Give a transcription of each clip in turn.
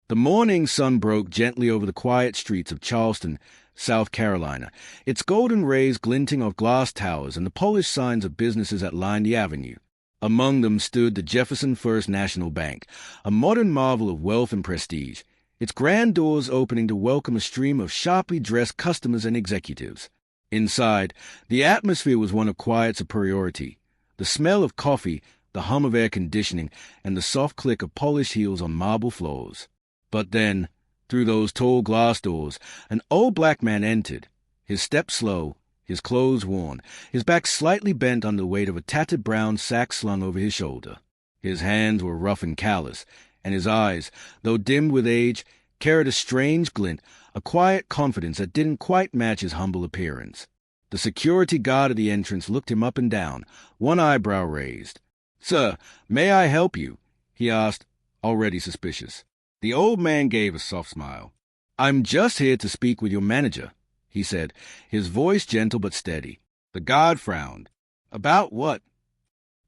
The morning sun broke gently over the quiet streets of Charleston, South Carolina, its golden rays glinting off glass towers and the polished signs of businesses that lined the avenue. Among them stood the Jefferson First National Bank, a modern marvel of wealth and prestige, its grand doors opening to welcome a stream of sharply dressed customers and executives. Inside, the atmosphere was one of quiet superiority. The smell of coffee, the hum of air conditioning, and the soft click of polished heels on marble floors. But then, through those tall glass doors, an old black man entered, his step slow, his clothes worn, his back slightly bent under the weight of a tattered brown sack slung over his shoulder. His hands were rough and callous, and his eyes, though dimmed with age, carried a strange glint, a quiet confidence that didn't quite match his humble appearance. The security guard at the entrance looked him up and down, one eyebrow raised. "Sir, may I help you?" he asked, already suspicious. The old man gave a soft smile. "I'm just here to speak with your manager," he said, his voice gentle but steady. The guard frowned. "About what?"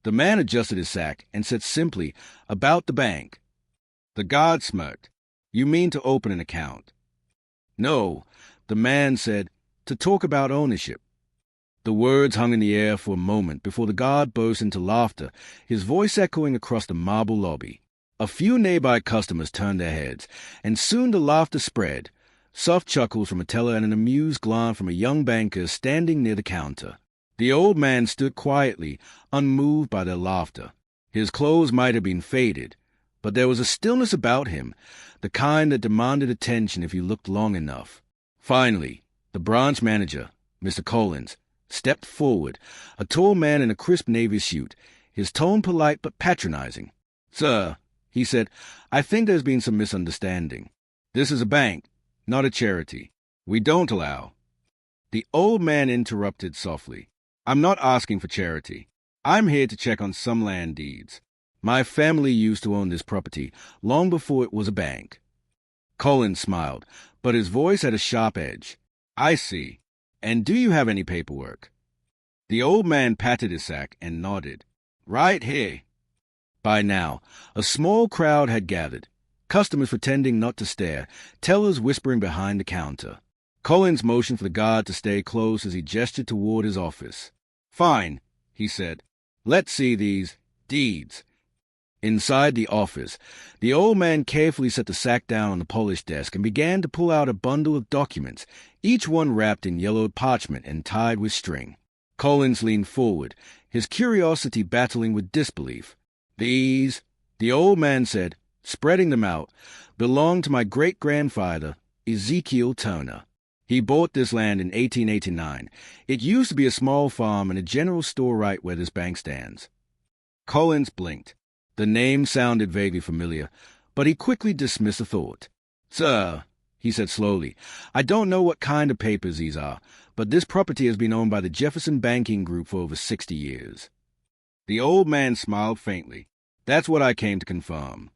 The man adjusted his sack and said simply, "About the bank." The guard smirked. "You mean to open an account?" "No," the man said, "to talk about ownership." The words hung in the air for a moment before the guard burst into laughter, his voice echoing across the marble lobby. A few nearby customers turned their heads, and soon the laughter spread, soft chuckles from a teller and an amused glance from a young banker standing near the counter. The old man stood quietly, unmoved by their laughter. His clothes might have been faded, but there was a stillness about him, the kind that demanded attention if you looked long enough. Finally, the branch manager, Mr. Collins, stepped forward, a tall man in a crisp navy suit, his tone polite but patronizing. "Sir," he said, "I think there's been some misunderstanding. This is a bank, not a charity. We don't allow—" The old man interrupted softly. "I'm not asking for charity. I'm here to check on some land deeds. My family used to own this property long before it was a bank." Collins smiled, but his voice had a sharp edge. "I see. And do you have any paperwork?" The old man patted his sack and nodded. "Right here." By now, a small crowd had gathered, customers pretending not to stare, tellers whispering behind the counter. Collins motioned for the guard to stay close as he gestured toward his office. "Fine," he said. "Let's see these deeds." Inside the office, the old man carefully set the sack down on the polished desk and began to pull out a bundle of documents, each one wrapped in yellowed parchment and tied with string. Collins leaned forward, his curiosity battling with disbelief. "These," the old man said, spreading them out, "belong to my great-grandfather, Ezekiel Turner. He bought this land in 1889. It used to be a small farm and a general store right where this bank stands." Collins blinked. The name sounded vaguely familiar, but he quickly dismissed the thought. "Sir," he said slowly, "I don't know what kind of papers these are, but this property has been owned by the Jefferson Banking Group for over 60 years. The old man smiled faintly. "That's what I came to confirm."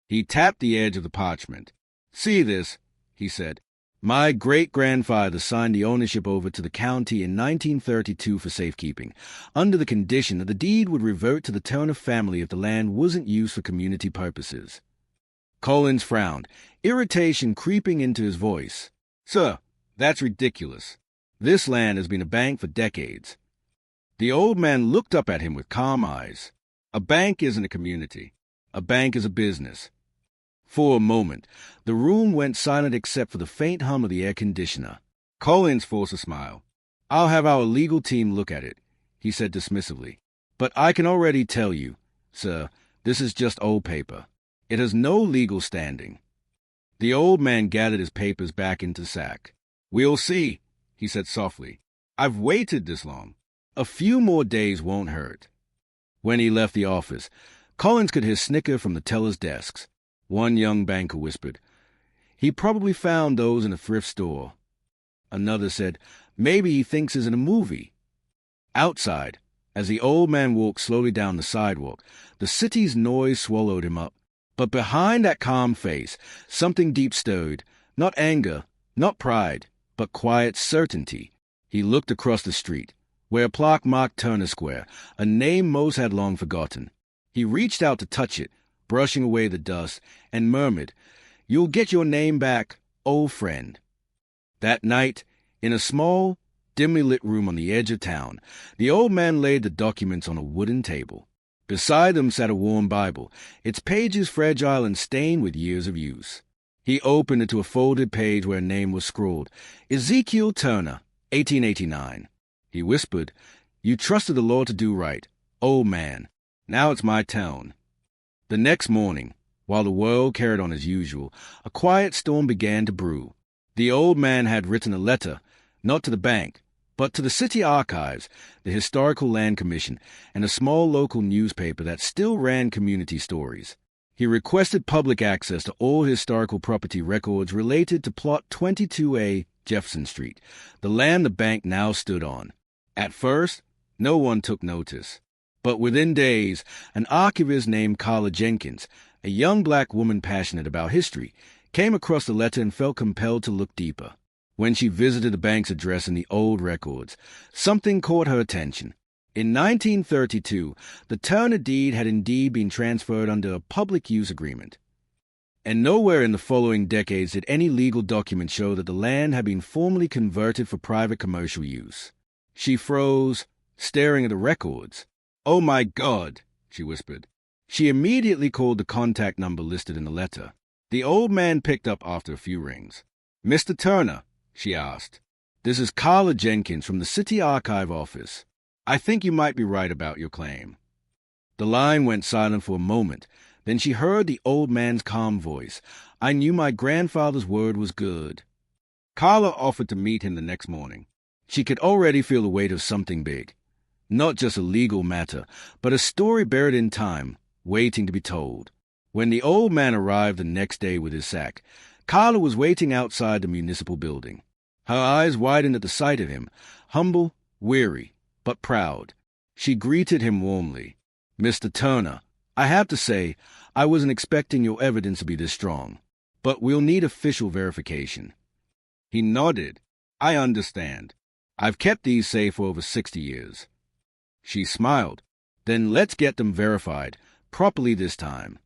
He tapped the edge of the parchment. "See this," he said. "My great-grandfather signed the ownership over to the county in 1932 for safekeeping, under the condition that the deed would revert to the Turner family if the land wasn't used for community purposes." Collins frowned, irritation creeping into his voice. "Sir, that's ridiculous. This land has been a bank for decades." The old man looked up at him with calm eyes. "A bank isn't a community. A bank is a business." For a moment, the room went silent except for the faint hum of the air conditioner. Collins forced a smile. "I'll have our legal team look at it," he said dismissively. "But I can already tell you, sir, this is just old paper. It has no legal standing." The old man gathered his papers back into the sack. "We'll see," he said softly. "I've waited this long. A few more days won't hurt." When he left the office, Collins could hear snicker from the tellers' desks. One young banker whispered, "He probably found those in a thrift store." Another said, "Maybe he thinks it's in a movie." Outside, as the old man walked slowly down the sidewalk, the city's noise swallowed him up. But behind that calm face, something deep stirred, not anger, not pride, but quiet certainty. He looked across the street, where a plaque marked Turner Square, a name most had long forgotten. He reached out to touch it, brushing away the dust, and murmured, You'll get your name back, old friend. That night, in a small, dimly lit room on the edge of town, the old man laid the documents on a wooden table. Beside them sat a worn Bible, its pages fragile and stained with years of use. He opened it to a folded page where a name was scrawled, Ezekiel Turner, 1889. He whispered, "You trusted the Lord to do right, old man. Now it's my turn." The next morning, while the world carried on as usual, a quiet storm began to brew. The old man had written a letter, not to the bank, but to the city archives, the Historical Land Commission, and a small local newspaper that still ran community stories. He requested public access to all historical property records related to Plot 22A Jefferson Street, the land the bank now stood on. At first, no one took notice. But within days, an archivist named Carla Jenkins, a young black woman passionate about history, came across the letter and felt compelled to look deeper. When she visited the bank's address in the old records, something caught her attention. In 1932, the Turner deed had indeed been transferred under a public use agreement. And nowhere in the following decades did any legal document show that the land had been formally converted for private commercial use. She froze, staring at the records. "Oh my God," she whispered. She immediately called the contact number listed in the letter. The old man picked up after a few rings. "Mr. Turner," she asked, "this is Carla Jenkins from the City Archive office. I think you might be right about your claim." The line went silent for a moment. Then she heard the old man's calm voice. "I knew my grandfather's word was good." Carla offered to meet him the next morning. She could already feel the weight of something big. Not just a legal matter, but a story buried in time, waiting to be told. When the old man arrived the next day with his sack, Carla was waiting outside the municipal building. Her eyes widened at the sight of him, humble, weary, but proud. She greeted him warmly. "Mr. Turner, I have to say, I wasn't expecting your evidence to be this strong, but we'll need official verification." He nodded. "I understand. I've kept these safe for over 60 years. She smiled. "Then let's get them verified, properly this time."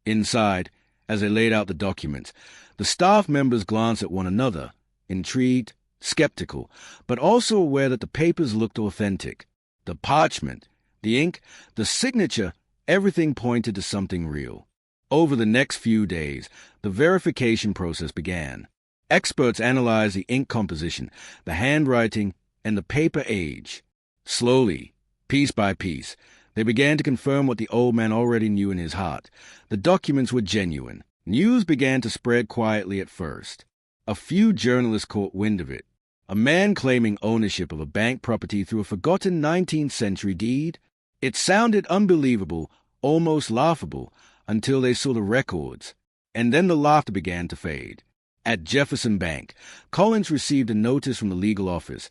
Inside, as they laid out the documents, the staff members glanced at one another, intrigued, skeptical, but also aware that the papers looked authentic. The parchment, the ink, the signature, everything pointed to something real. Over the next few days, the verification process began. Experts analyzed the ink composition, the handwriting, and the paper age. Slowly, piece by piece, they began to confirm what the old man already knew in his heart. The documents were genuine. News began to spread quietly at first. A few journalists caught wind of it. A man claiming ownership of a bank property through a forgotten 19th century deed. It sounded unbelievable, almost laughable, until they saw the records. And then the laughter began to fade. At Jefferson Bank, Collins received a notice from the legal office.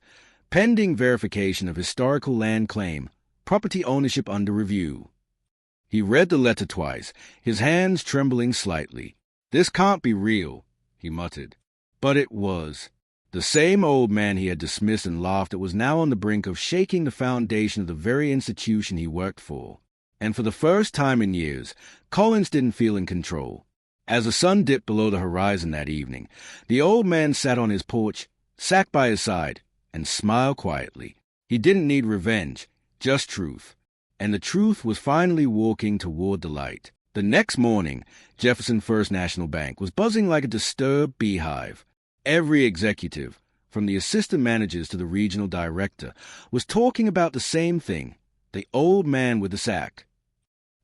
Pending verification of historical land claim, property ownership under review. He read the letter twice, his hands trembling slightly. "This can't be real," he muttered. But it was. The same old man he had dismissed and laughed at was now on the brink of shaking the foundation of the very institution he worked for. And for the first time in years, Collins didn't feel in control. As the sun dipped below the horizon that evening, the old man sat on his porch, sack by his side, and smiled quietly. He didn't need revenge, just truth. And the truth was finally walking toward the light. The next morning, Jefferson First National Bank was buzzing like a disturbed beehive. Every executive, from the assistant managers to the regional director, was talking about the same thing, the old man with the sack.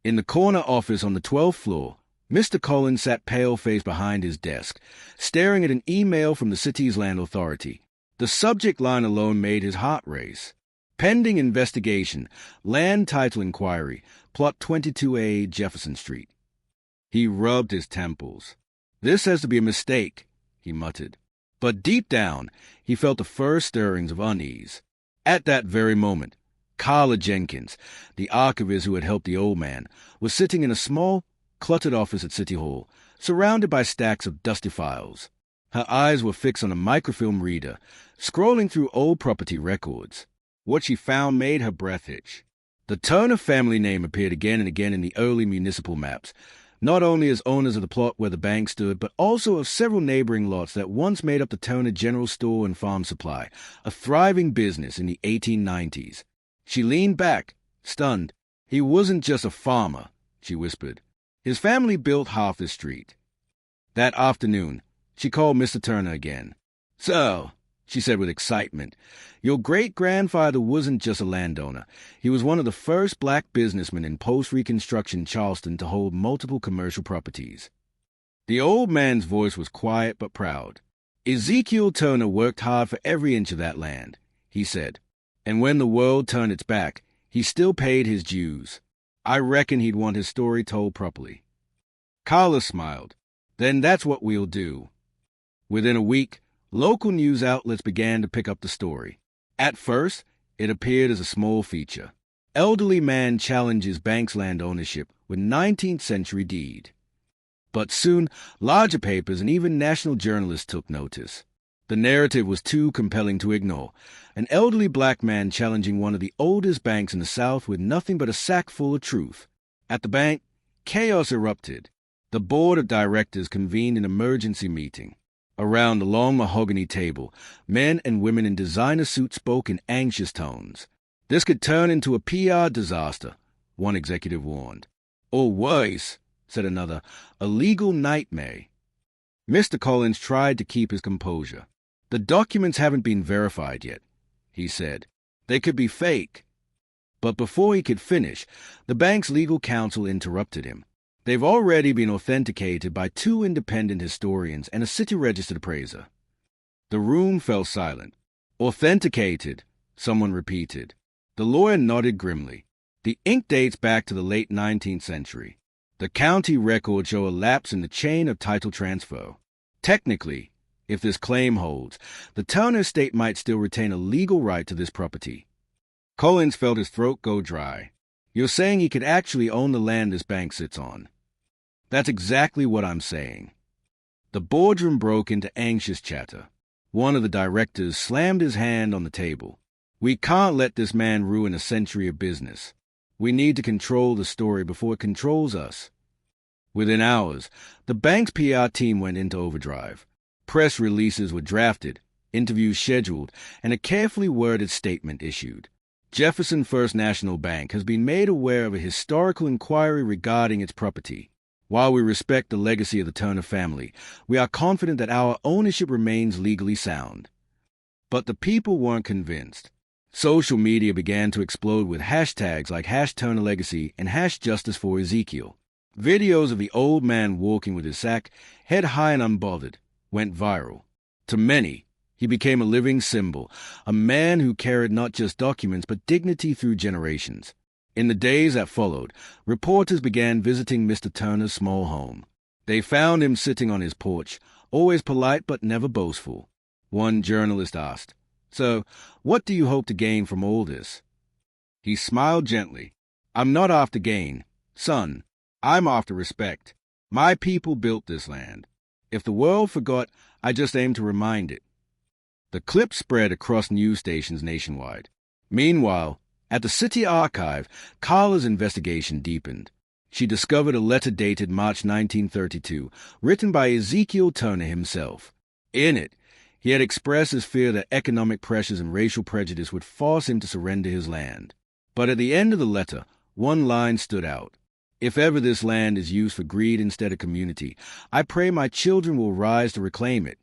In the corner office on the 12th floor, Mr. Collins sat pale-faced behind his desk, staring at an email from the city's land authority. The subject line alone made his heart race. Pending investigation, land title inquiry, plot 22A Jefferson Street. He rubbed his temples. "This has to be a mistake," he muttered. But deep down, he felt the first stirrings of unease. At that very moment, Carla Jenkins, the archivist who had helped the old man, was sitting in a small, cluttered office at City Hall, surrounded by stacks of dusty files. Her eyes were fixed on a microfilm reader, scrolling through old property records. What she found made her breath hitch. The Turner family name appeared again and again in the early municipal maps. not only as owners of the plot where the bank stood, but also of several neighboring lots that once made up the Turner General Store and Farm Supply, a thriving business in the 1890s. She leaned back, stunned. He wasn't just a farmer, she whispered. His family built half the street. That afternoon, she called Mr. Turner again. "So," she said with excitement, "your great-grandfather wasn't just a landowner. He was one of the first black businessmen in post-Reconstruction Charleston to hold multiple commercial properties." The old man's voice was quiet but proud. "Ezekiel Turner worked hard for every inch of that land," he said, "and when the world turned its back, he still paid his dues. I reckon he'd want his story told properly." Carla smiled. "Then that's what we'll do." Within a week, local news outlets began to pick up the story. At first, it appeared as a small feature. Elderly man challenges bank's land ownership with 19th century deed. But soon, larger papers and even national journalists took notice. The narrative was too compelling to ignore. An elderly black man challenging one of the oldest banks in the South with nothing but a sack full of truth. At the bank, chaos erupted. The board of directors convened an emergency meeting. Around the long mahogany table, men and women in designer suits spoke in anxious tones. "This could turn into a PR disaster," one executive warned. "Or worse," said another, "a legal nightmare." Mr. Collins tried to keep his composure. "The documents haven't been verified yet," he said. "They could be fake." But before he could finish, the bank's legal counsel interrupted him. "They've already been authenticated by 2 independent historians and a city-registered appraiser." The room fell silent. "Authenticated," someone repeated. The lawyer nodded grimly. "The ink dates back to the late 19th century. The county records show a lapse in the chain of title transfer. Technically, if this claim holds, the Turner estate might still retain a legal right to this property." Collins felt his throat go dry. "You're saying he could actually own the land this bank sits on?" "That's exactly what I'm saying." The boardroom broke into anxious chatter. One of the directors slammed his hand on the table. "We can't let this man ruin a century of business. We need to control the story before it controls us." Within hours, the bank's PR team went into overdrive. Press releases were drafted, interviews scheduled, and a carefully worded statement issued. Jefferson First National Bank has been made aware of a historical inquiry regarding its property. While we respect the legacy of the Turner family, we are confident that our ownership remains legally sound. But the people weren't convinced. Social media began to explode with hashtags like #TurnerLegacy and #JusticeForEzekiel. Videos of the old man walking with his sack, head high and unbothered, went viral. To many, he became a living symbol, a man who carried not just documents but dignity through generations. In the days that followed, reporters began visiting Mr. Turner's small home. They found him sitting on his porch, always polite but never boastful. One journalist asked, "So, what do you hope to gain from all this?" He smiled gently. "I'm not after gain, son. I'm after respect. My people built this land. If the world forgot, I just aim to remind it." The clip spread across news stations nationwide. Meanwhile, at the city archive, Carla's investigation deepened. She discovered a letter dated March 1932, written by Ezekiel Turner himself. In it, he had expressed his fear that economic pressures and racial prejudice would force him to surrender his land. But at the end of the letter, one line stood out. "If ever this land is used for greed instead of community, I pray my children will rise to reclaim it."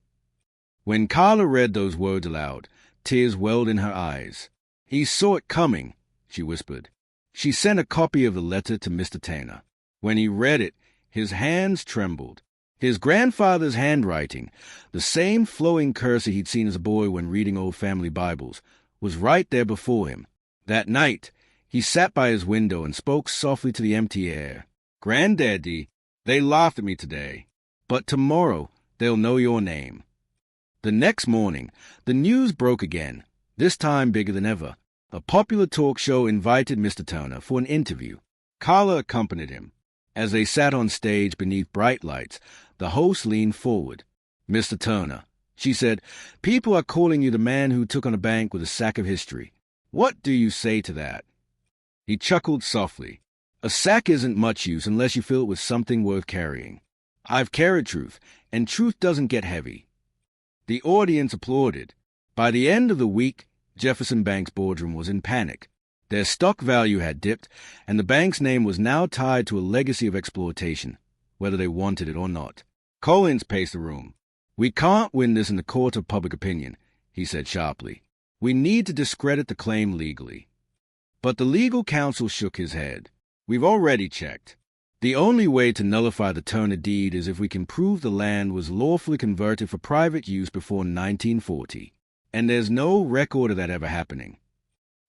When Carla read those words aloud, tears welled in her eyes. "He saw it coming," she whispered. She sent a copy of the letter to Mr. Turner. When he read it, his hands trembled. His grandfather's handwriting, the same flowing cursor he'd seen as a boy when reading old family Bibles, was right there before him. That night, he sat by his window and spoke softly to the empty air. "Granddaddy, they laughed at me today, but tomorrow they'll know your name." The next morning, the news broke again, this time bigger than ever. A popular talk show invited Mr. Turner for an interview. Carla accompanied him. As they sat on stage beneath bright lights, the host leaned forward. "Mr. Turner," she said, "people are calling you the man who took on a bank with a sack of history. What do you say to that?" He chuckled softly. A sack isn't much use unless you fill it with something worth carrying. I've carried truth, and truth doesn't get heavy. The audience applauded. By the end of the week, Jefferson Bank's boardroom was in panic. Their stock value had dipped, and the bank's name was now tied to a legacy of exploitation, whether they wanted it or not. Collins paced the room. "We can't win this in the court of public opinion," he said sharply. "We need to discredit the claim legally." But the legal counsel shook his head. "We've already checked. The only way to nullify the Turner deed is if we can prove the land was lawfully converted for private use before 1940. And there's no record of that ever happening."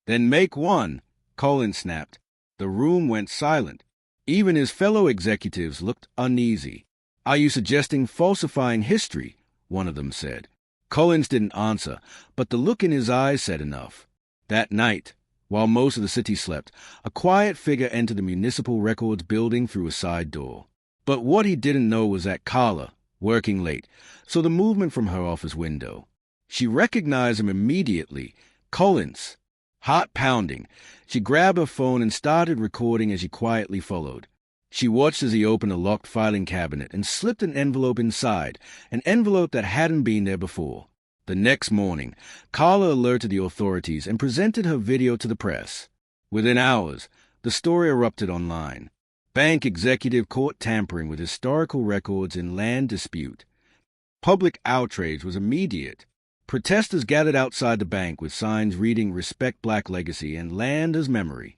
"Then make one," Collins snapped. The room went silent. Even his fellow executives looked uneasy. "Are you suggesting falsifying history?" one of them said. Collins didn't answer, but the look in his eyes said enough. That night, while most of the city slept, a quiet figure entered the Municipal Records building through a side door. But what he didn't know was that Carla, working late, saw the movement from her office window. She recognized him immediately. Collins. Heart pounding, she grabbed her phone and started recording as he quietly followed. She watched as he opened a locked filing cabinet and slipped an envelope inside, an envelope that hadn't been there before. The next morning, Carla alerted the authorities and presented her video to the press. Within hours, the story erupted online. Bank executive caught tampering with historical records in land dispute. Public outrage was immediate. Protesters gathered outside the bank with signs reading "Respect Black Legacy" and "Land as Memory."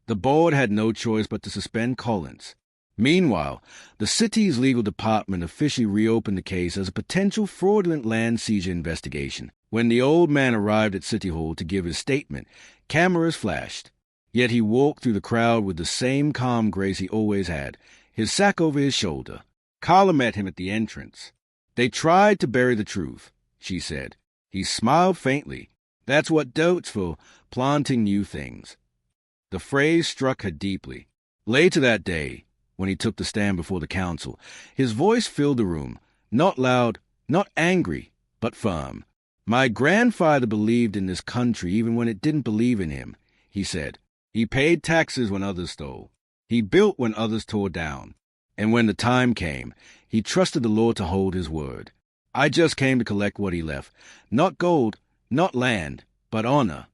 The board had no choice but to suspend Collins. Meanwhile, the city's legal department officially reopened the case as a potential fraudulent land seizure investigation. When the old man arrived at City Hall to give his statement, cameras flashed. Yet he walked through the crowd with the same calm grace he always had, his sack over his shoulder. Carla met him at the entrance. "They tried to bury the truth," she said. He smiled faintly. "That's what doubt's for, planting new things." The phrase struck her deeply. Later that day, when he took the stand before the council, his voice filled the room, not loud, not angry, but firm. "My grandfather believed in this country even when it didn't believe in him," he said. "He paid taxes when others stole. He built when others tore down. And when the time came, he trusted the law to hold his word. I just came to collect what he left. Not gold, not land, but honor."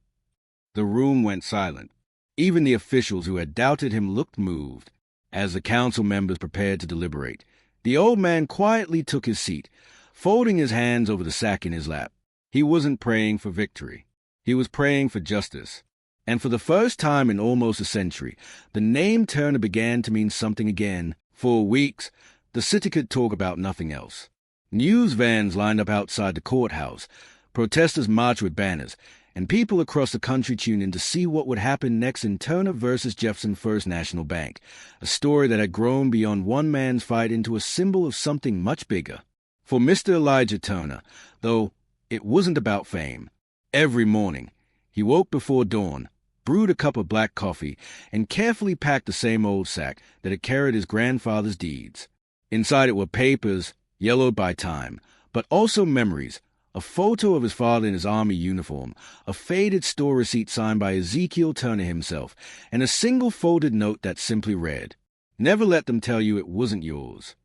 The room went silent. Even the officials who had doubted him looked moved. As the council members prepared to deliberate, the old man quietly took his seat, folding his hands over the sack in his lap. He wasn't praying for victory. He was praying for justice. And for the first time in almost a century, the name Turner began to mean something again. For weeks, the city could talk about nothing else. News vans lined up outside the courthouse, protesters marched with banners, and people across the country tuned in to see what would happen next in Turner versus Jefferson First National Bank, a story that had grown beyond one man's fight into a symbol of something much bigger. For Mr. Elijah Turner, though, it wasn't about fame. Every morning, he woke before dawn, brewed a cup of black coffee, and carefully packed the same old sack that had carried his grandfather's deeds. Inside it were papers, yellowed by time, but also memories, a photo of his father in his army uniform, a faded store receipt signed by Ezekiel Turner himself, and a single folded note that simply read, "Never let them tell you it wasn't yours."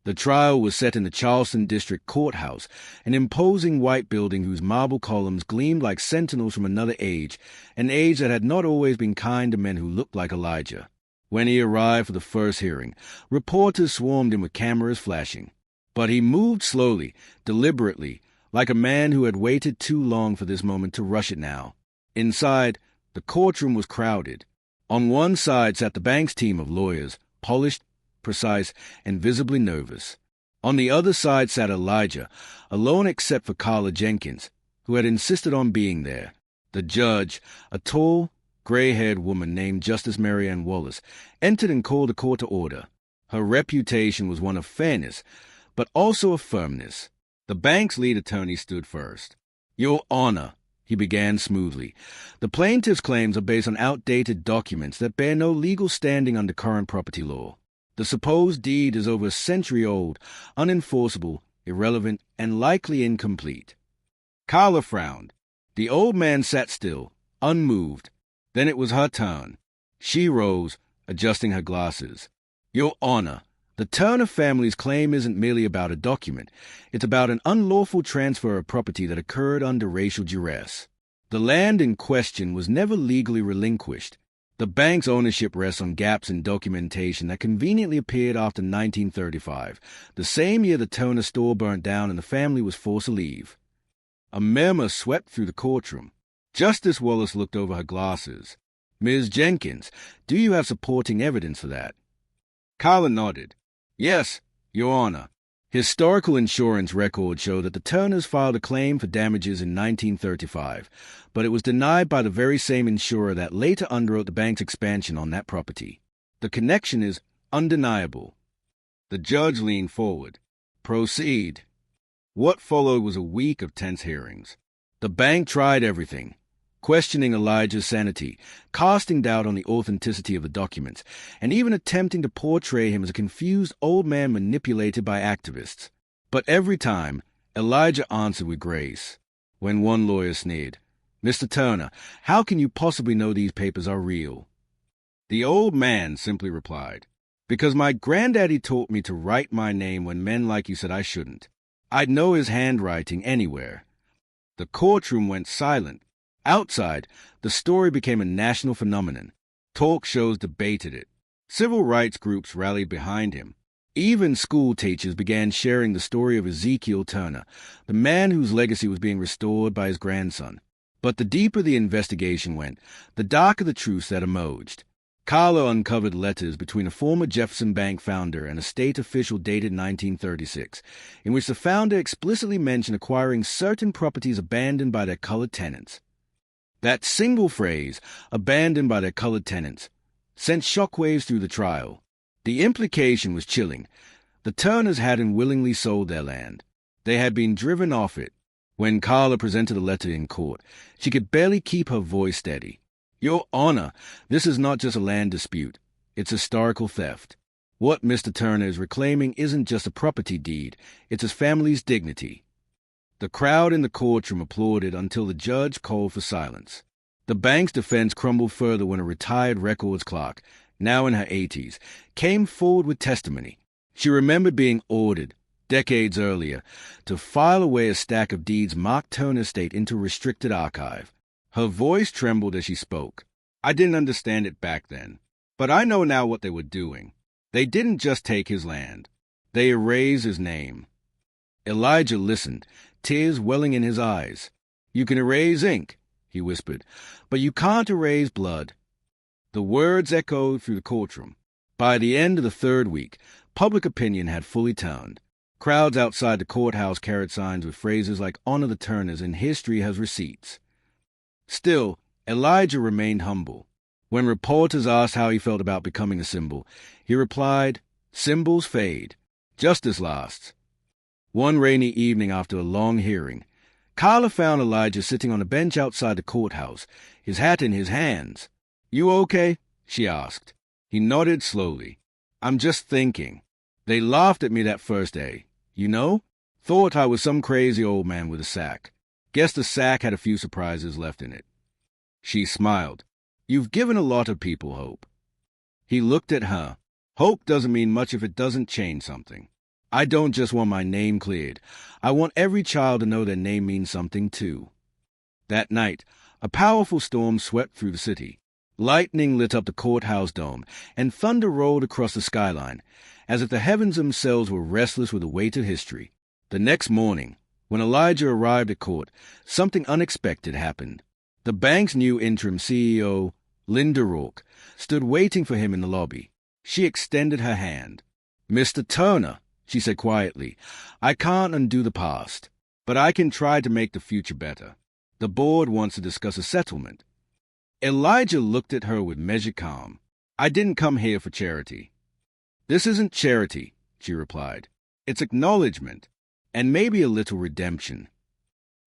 The trial was set in the Charleston District Courthouse, an imposing white building whose marble columns gleamed like sentinels from another age, an age that had not always been kind to men who looked like Elijah. When he arrived for the first hearing, reporters swarmed him with cameras flashing. But he moved slowly, deliberately, like a man who had waited too long for this moment to rush it now. Inside, the courtroom was crowded. On one side sat the bank's team of lawyers, polished, precise, and visibly nervous. On the other side sat Elijah, alone except for Carla Jenkins, who had insisted on being there. The judge, a tall, gray-haired woman named Justice Mary Ann Wallace, entered and called the court to order. Her reputation was one of fairness, but also of firmness. The bank's lead attorney stood first. "Your Honor," he began smoothly, "the plaintiff's claims are based on outdated documents that bear no legal standing under current property law. The supposed deed is over a century old, unenforceable, irrelevant, and likely incomplete." Carla frowned. The old man sat still, unmoved. Then it was her turn. She rose, adjusting her glasses. Your Honor, the Turner family's claim isn't merely about a document. It's about an unlawful transfer of property that occurred under racial duress. The land in question was never legally relinquished. The bank's ownership rests on gaps in documentation that conveniently appeared after 1935, the same year the Turner store burnt down and the family was forced to leave. A murmur swept through the courtroom. Justice Wallace looked over her glasses. Ms. Jenkins, do you have supporting evidence for that? Carla nodded. Yes, Your Honor. Historical insurance records show that the Turners filed a claim for damages in 1935, but it was denied by the very same insurer that later underwrote the bank's expansion on that property. The connection is undeniable. The judge leaned forward. Proceed. What followed was a week of tense hearings. The bank tried everything, questioning Elijah's sanity, casting doubt on the authenticity of the documents, and even attempting to portray him as a confused old man manipulated by activists. But every time, Elijah answered with grace. When one lawyer sneered, "Mr. Turner, how can you possibly know these papers are real?" The old man simply replied, "Because my granddaddy taught me to write my name when men like you said I shouldn't. I'd know his handwriting anywhere." The courtroom went silent. Outside, the story became a national phenomenon. Talk shows debated it. Civil rights groups rallied behind him. Even school teachers began sharing the story of Ezekiel Turner, the man whose legacy was being restored by his grandson. But the deeper the investigation went, the darker the truths that emerged. Carla uncovered letters between a former Jefferson Bank founder and a state official dated 1936, in which the founder explicitly mentioned acquiring certain properties abandoned by their colored tenants. That single phrase, abandoned by their colored tenants, sent shockwaves through the trial. The implication was chilling. The Turners hadn't willingly sold their land. They had been driven off it. When Carla presented the letter in court, she could barely keep her voice steady. Your Honor, this is not just a land dispute. It's historical theft. What Mr. Turner is reclaiming isn't just a property deed. It's his family's dignity. The crowd in the courtroom applauded until the judge called for silence. The bank's defense crumbled further when a retired records clerk, now in her 80s, came forward with testimony. She remembered being ordered, decades earlier, to file away a stack of deeds marked Turner's estate into a restricted archive. Her voice trembled as she spoke. I didn't understand it back then, but I know now what they were doing. They didn't just take his land. They erased his name. Elijah listened, tears welling in his eyes. You can erase ink, he whispered, but you can't erase blood. The words echoed through the courtroom. By the end of the third week, public opinion had fully turned. Crowds outside the courthouse carried signs with phrases like "Honor the Turners" and "History has receipts." Still, Elijah remained humble. When reporters asked how he felt about becoming a symbol, he replied, "Symbols fade. Justice lasts." One rainy evening after a long hearing, Carla found Elijah sitting on a bench outside the courthouse, his hat in his hands. "You okay?" she asked. He nodded slowly. "I'm just thinking. They laughed at me that first day. You know? Thought I was some crazy old man with a sack. Guess the sack had a few surprises left in it." She smiled. "You've given a lot of people hope." He looked at her. "Hope doesn't mean much if it doesn't change something. I don't just want my name cleared. I want every child to know their name means something, too." That night, a powerful storm swept through the city. Lightning lit up the courthouse dome, and thunder rolled across the skyline, as if the heavens themselves were restless with the weight of history. The next morning, when Elijah arrived at court, something unexpected happened. The bank's new interim CEO, Linda Rourke, stood waiting for him in the lobby. She extended her hand. "Mr. Turner," she said quietly, "I can't undo the past, but I can try to make the future better. The board wants to discuss a settlement." Elijah looked at her with measured calm. "I didn't come here for charity." "This isn't charity," she replied. "It's acknowledgement, and maybe a little redemption."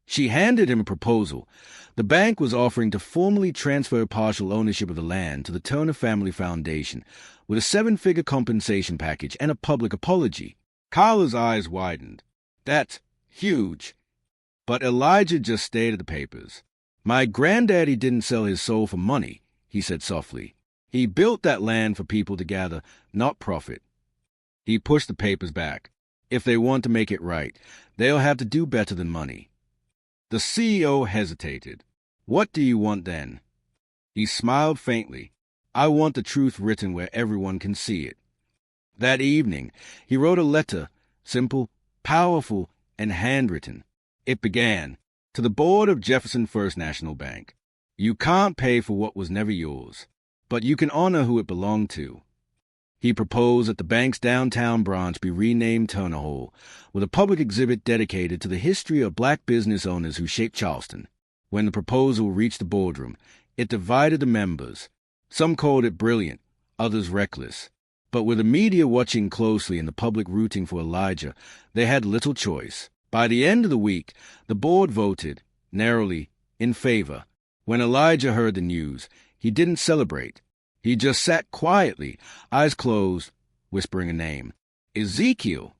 She handed him a proposal. The bank was offering to formally transfer partial ownership of the land to the Turner Family Foundation, with a 7-figure compensation package and a public apology. Carla's eyes widened. "That's huge." But Elijah just stared at the papers. "My granddaddy didn't sell his soul for money," he said softly. He built that land for people to gather, not profit. He pushed the papers back. If they want to make it right, they'll have to do better than money. The CEO hesitated. What do you want then? He smiled faintly. I want the truth written where everyone can see it. That evening, he wrote a letter, simple, powerful, and handwritten. It began, to the board of Jefferson First National Bank. You can't pay for what was never yours, but you can honor who it belonged to. He proposed that the bank's downtown branch be renamed Turner Hall, with a public exhibit dedicated to the history of black business owners who shaped Charleston. When the proposal reached the boardroom, it divided the members. Some called it brilliant, others reckless. But with the media watching closely and the public rooting for Elijah, they had little choice. By the end of the week, the board voted, narrowly, in favor. When Elijah heard the news, he didn't celebrate. He just sat quietly, eyes closed, whispering a name. Ezekiel.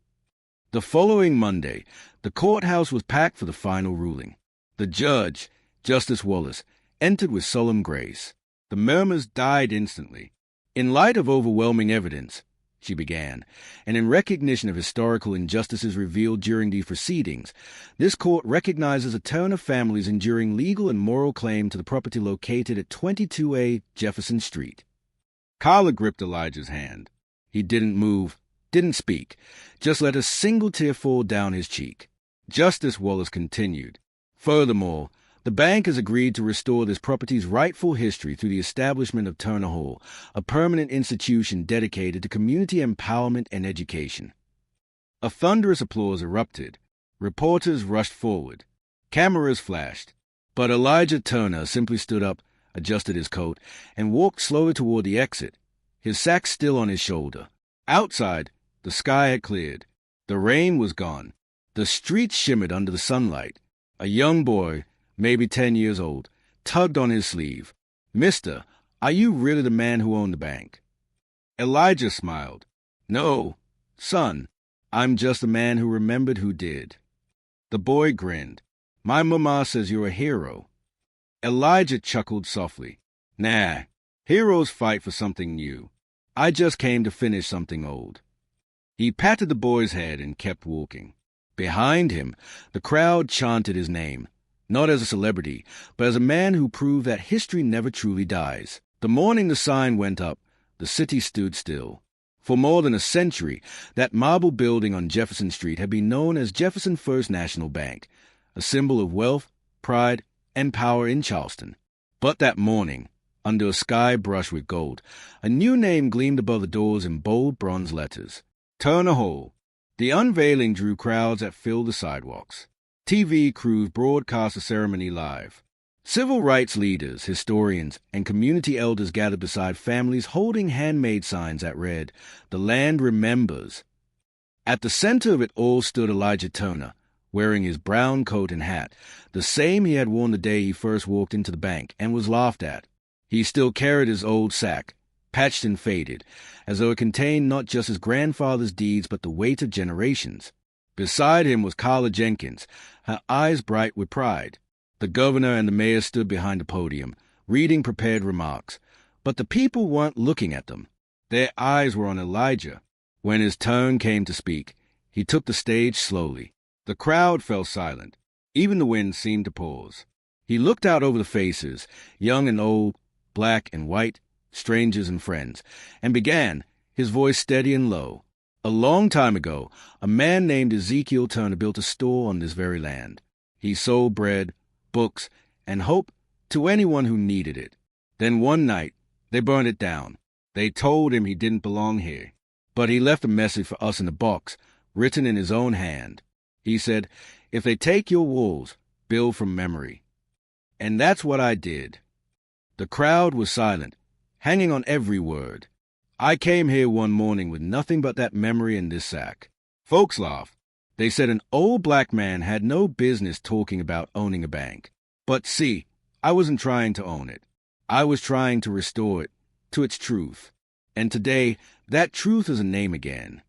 The following Monday, the courthouse was packed for the final ruling. The judge, Justice Wallace, entered with solemn grace. The murmurs died instantly. In light of overwhelming evidence, she began, and in recognition of historical injustices revealed during these proceedings, this court recognizes a Turner family's enduring legal and moral claim to the property located at 22A Jefferson Street. Carla gripped Elijah's hand. He didn't move, didn't speak, just let a single tear fall down his cheek. Justice Wallace continued. Furthermore, the bank has agreed to restore this property's rightful history through the establishment of Turner Hall, a permanent institution dedicated to community empowerment and education. A thunderous applause erupted. Reporters rushed forward. Cameras flashed. But Elijah Turner simply stood up, adjusted his coat, and walked slowly toward the exit, his sack still on his shoulder. Outside, the sky had cleared. The rain was gone. The streets shimmered under the sunlight. A young boy, maybe 10 years old, tugged on his sleeve. Mister, are you really the man who owned the bank? Elijah smiled. No, son, I'm just the man who remembered who did. The boy grinned. My mama says you're a hero. Elijah chuckled softly. Nah, heroes fight for something new. I just came to finish something old. He patted the boy's head and kept walking. Behind him, the crowd chanted his name, not as a celebrity, but as a man who proved that history never truly dies. The morning the sign went up, the city stood still. For more than a century, that marble building on Jefferson Street had been known as Jefferson First National Bank, a symbol of wealth, pride, and power in Charleston. But that morning, under a sky brushed with gold, a new name gleamed above the doors in bold bronze letters. Turner Hall. The unveiling drew crowds that filled the sidewalks. TV crews broadcast the ceremony live. Civil rights leaders, historians, and community elders gathered beside families holding handmade signs that read, "The land remembers." At the center of it all stood Elijah Turner, wearing his brown coat and hat, the same he had worn the day he first walked into the bank and was laughed at. He still carried his old sack, patched and faded, as though it contained not just his grandfather's deeds but the weight of generations. Beside him was Carla Jenkins, her eyes bright with pride. The governor and the mayor stood behind the podium, reading prepared remarks, but the people weren't looking at them. Their eyes were on Elijah. When his turn came to speak, he took the stage slowly. The crowd fell silent. Even the wind seemed to pause. He looked out over the faces, young and old, black and white, strangers and friends, and began, his voice steady and low. A long time ago, a man named Ezekiel Turner built a store on this very land. He sold bread, books, and hope to anyone who needed it. Then one night, they burned it down. They told him he didn't belong here. But he left a message for us in the box, written in his own hand. He said, "If they take your walls, build from memory." And that's what I did. The crowd was silent, hanging on every word. I came here one morning with nothing but that memory in this sack. Folks laughed. They said an old black man had no business talking about owning a bank. But see, I wasn't trying to own it. I was trying to restore it to its truth. And today, that truth is a name again.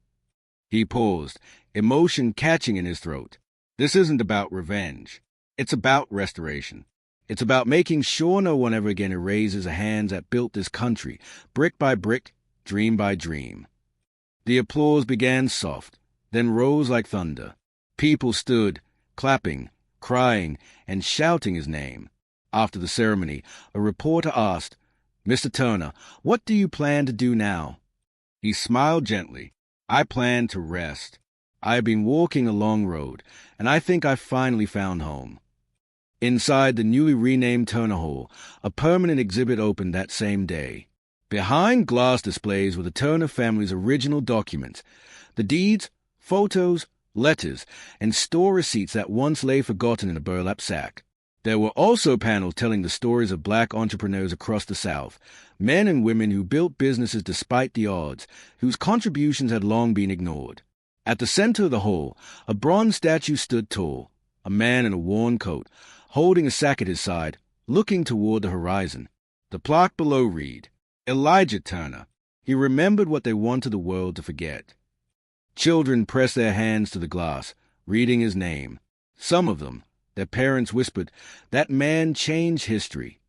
He paused, emotion catching in his throat. This isn't about revenge. It's about restoration. It's about making sure no one ever again erases the hands that built this country, brick by brick, dream by dream. The applause began soft, then rose like thunder. People stood, clapping, crying, and shouting his name. After the ceremony, a reporter asked, "Mr. Turner, what do you plan to do now?" He smiled gently. "I plan to rest. I have been walking a long road, and I think I've finally found home." Inside the newly renamed Turner Hall, a permanent exhibit opened that same day. Behind glass displays were the Turner family's original documents, the deeds, photos, letters, and store receipts that once lay forgotten in a burlap sack. There were also panels telling the stories of black entrepreneurs across the South, men and women who built businesses despite the odds, whose contributions had long been ignored. At the center of the hall, a bronze statue stood tall, a man in a worn coat, holding a sack at his side, looking toward the horizon. The plaque below read, "Elijah Turner." He remembered what they wanted the world to forget. Children pressed their hands to the glass, reading his name. Some of them, their parents whispered, "That man changed history."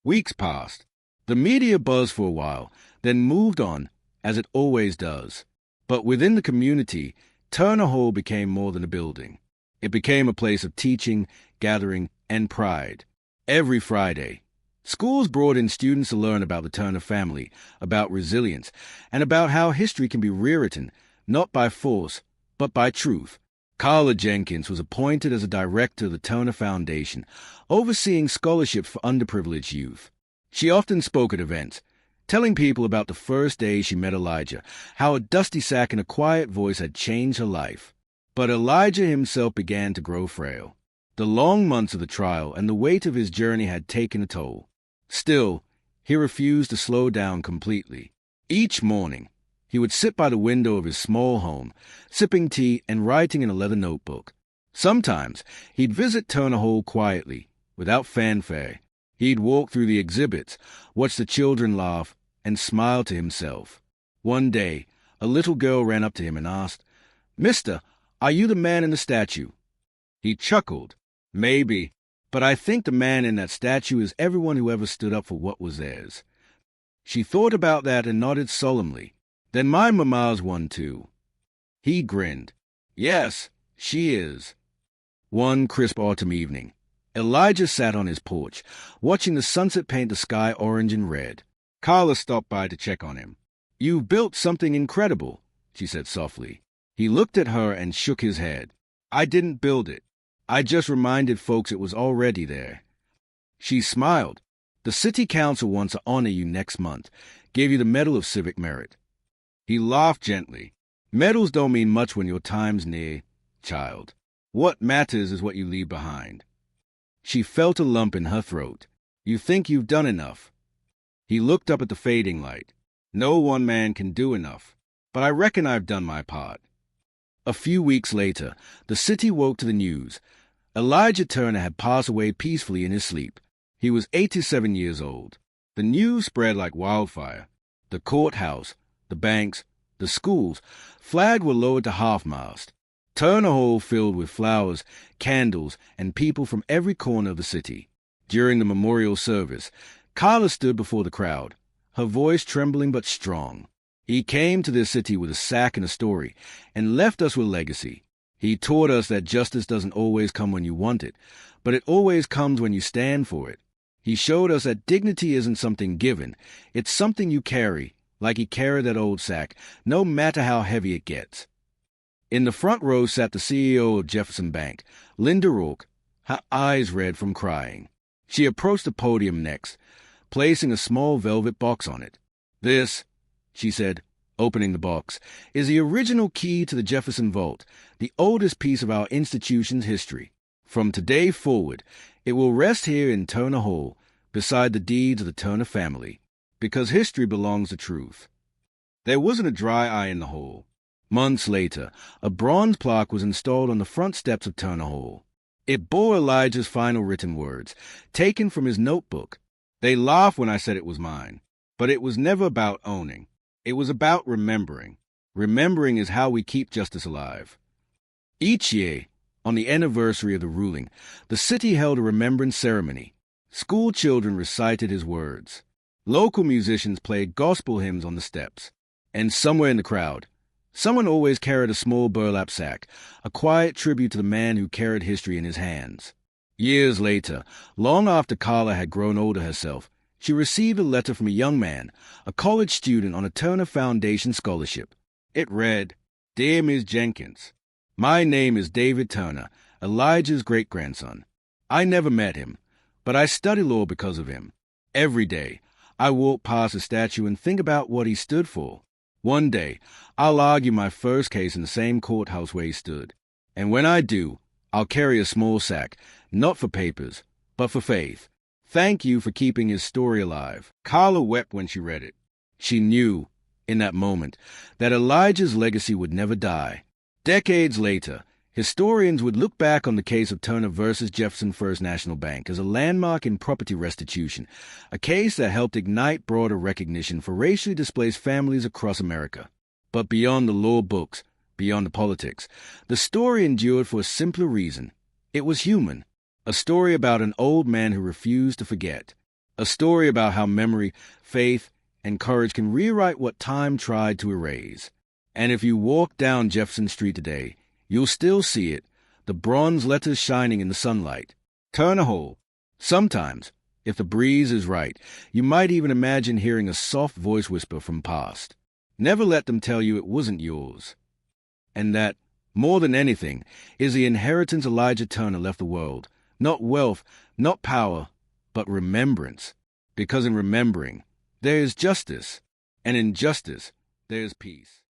Weeks passed. The media buzzed for a while, then moved on, as it always does. But within the community, Turner Hall became more than a building. It became a place of teaching, gathering, and pride. Every Friday, schools brought in students to learn about the Turner family, about resilience, and about how history can be rewritten, not by force, but by truth. Carla Jenkins was appointed as a director of the Turner Foundation, overseeing scholarships for underprivileged youth. She often spoke at events, telling people about the first day she met Elijah, how a dusty sack and a quiet voice had changed her life. But Elijah himself began to grow frail. The long months of the trial and the weight of his journey had taken a toll. Still, he refused to slow down completely. Each morning, he would sit by the window of his small home, sipping tea and writing in a leather notebook. Sometimes, he'd visit Turner Hall quietly, without fanfare. He'd walk through the exhibits, watch the children laugh, and smile to himself. One day, a little girl ran up to him and asked, "Mister, are you the man in the statue?" He chuckled. "Maybe, but I think the man in that statue is everyone who ever stood up for what was theirs." She thought about that and nodded solemnly. "Then my mama's one too." He grinned. "Yes, she is." One crisp autumn evening, Elijah sat on his porch, watching the sunset paint the sky orange and red. Carla stopped by to check on him. "You've built something incredible," she said softly. He looked at her and shook his head. "I didn't build it. I just reminded folks it was already there." She smiled. "The city council wants to honor you next month, give you the Medal of Civic Merit." He laughed gently. "Medals don't mean much when your time's near, child. What matters is what you leave behind." She felt a lump in her throat. "You think you've done enough?" He looked up at the fading light. "No one man can do enough, but I reckon I've done my part." A few weeks later, the city woke to the news. Elijah Turner had passed away peacefully in his sleep. He was 87 years old. The news spread like wildfire. The courthouse, the banks, the schools, flags were lowered to half-mast. Turner Hall filled with flowers, candles, and people from every corner of the city. During the memorial service, Carla stood before the crowd, her voice trembling but strong. "He came to this city with a sack and a story, and left us with legacy. He taught us that justice doesn't always come when you want it, but it always comes when you stand for it. He showed us that dignity isn't something given, it's something you carry, like he carried that old sack, no matter how heavy it gets." In the front row sat the CEO of Jefferson Bank, Linda Rourke, her eyes red from crying. She approached the podium next, placing a small velvet box on it. "This," she said, opening the box, "is the original key to the Jefferson Vault, the oldest piece of our institution's history. From today forward, it will rest here in Turner Hall, beside the deeds of the Turner family, because history belongs to truth." There wasn't a dry eye in the hall. Months later, a bronze plaque was installed on the front steps of Turner Hall. It bore Elijah's final written words, taken from his notebook. "They laughed when I said it was mine, but it was never about owning. It was about remembering. Remembering is how we keep justice alive." Each year, on the anniversary of the ruling, the city held a remembrance ceremony. School children recited his words. Local musicians played gospel hymns on the steps. And somewhere in the crowd, someone always carried a small burlap sack, a quiet tribute to the man who carried history in his hands. Years later, long after Carla had grown older herself, she received a letter from a young man, a college student on a Turner Foundation scholarship. It read, "Dear Ms. Jenkins, my name is David Turner, Elijah's great-grandson. I never met him, but I study law because of him. Every day, I walk past his statue and think about what he stood for. One day, I'll argue my first case in the same courthouse where he stood. And when I do, I'll carry a small sack, not for papers, but for faith. Thank you for keeping his story alive." Carla wept when she read it. She knew, in that moment, that Elijah's legacy would never die. Decades later, historians would look back on the case of Turner versus Jefferson First National Bank as a landmark in property restitution, a case that helped ignite broader recognition for racially displaced families across America. But beyond the law books, beyond the politics, the story endured for a simpler reason. It was human. A story about an old man who refused to forget. A story about how memory, faith, and courage can rewrite what time tried to erase. And if you walk down Jefferson Street today, you'll still see it, the bronze letters shining in the sunlight. Turner Hall. Sometimes, if the breeze is right, you might even imagine hearing a soft voice whisper from past. Never let them tell you it wasn't yours. And that, more than anything, is the inheritance Elijah Turner left the world. Not wealth, not power, but remembrance. Because in remembering, there is justice, and in justice, there is peace.